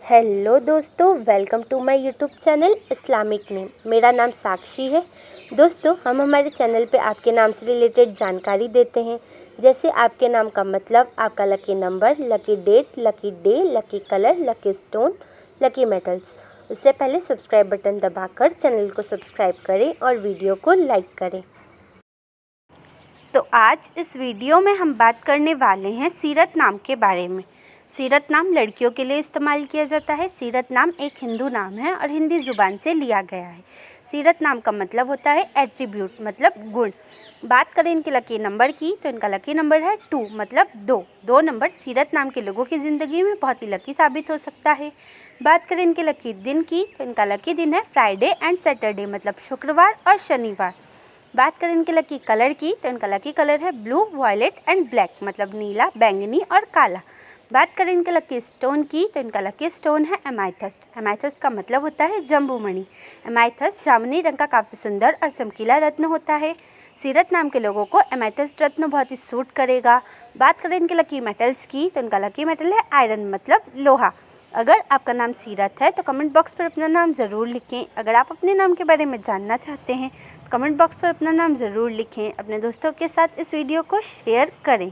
Hello दोस्तों, welcome to my YouTube channel Islamic name. मेरा नाम साक्षी है। दोस्तों, हम हमारे चैनल पे आपके नाम से रिलेटेड जानकारी देते हैं, जैसे आपके नाम का मतलब, आपका lucky number, lucky date, lucky day, lucky colour, lucky stone, lucky metals. उससे पहले सब्सक्राइब बटन दबाकर चैनल को सब्सक्राइब करें और वीडियो को लाइक करें। तो आज इस वीडियो में हम बात करने वाले हैं सीरत नाम के बारे में। सीरत नाम लड़कियों के लिए इस्तेमाल किया जाता है। सीरत नाम एक हिंदू नाम है और हिंदी ज़ुबान से लिया गया है। सीरत नाम का मतलब होता है एट्रीब्यूट, मतलब गुण। बात करें इनके लकी नंबर की, तो इनका लकी नंबर है 2, मतलब 2 नंबर सीरत नाम के लोगों की ज़िंदगी में बहुत ही लकी साबित हो सकता है। बात करें इनके लकी दिन की, तो इनका लकी दिन है फ्राइडे एंड सैटरडे, मतलब शुक्रवार और शनिवार। बात करें इनके लकी कलर की, तो इनका लकी कलर है ब्लू, वायलेट एंड ब्लैक, मतलब नीला, बैंगनी और काला। बात करें इनके लकी स्टोन की, तो इनका लकी स्टोन है एमाइथस्ट। एमाइथस्ट का मतलब होता है जम्बूमणि। एमाइथस्ट जामुनी रंग का काफ़ी सुंदर और चमकीला रत्न होता है। सीरत नाम के लोगों को एमाइथस्ट रत्न बहुत ही सूट करेगा। बात करें इनके लकी मेटल्स की, तो इनका लकी मेटल है आयरन, मतलब लोहा। अगर आपका नाम सीरत है तो कमेंट बॉक्स पर अपना नाम ज़रूर लिखें। अगर आप अपने नाम के बारे में जानना चाहते हैं तो कमेंट बॉक्स पर अपना नाम ज़रूर लिखें। अपने दोस्तों के साथ इस वीडियो को शेयर करें।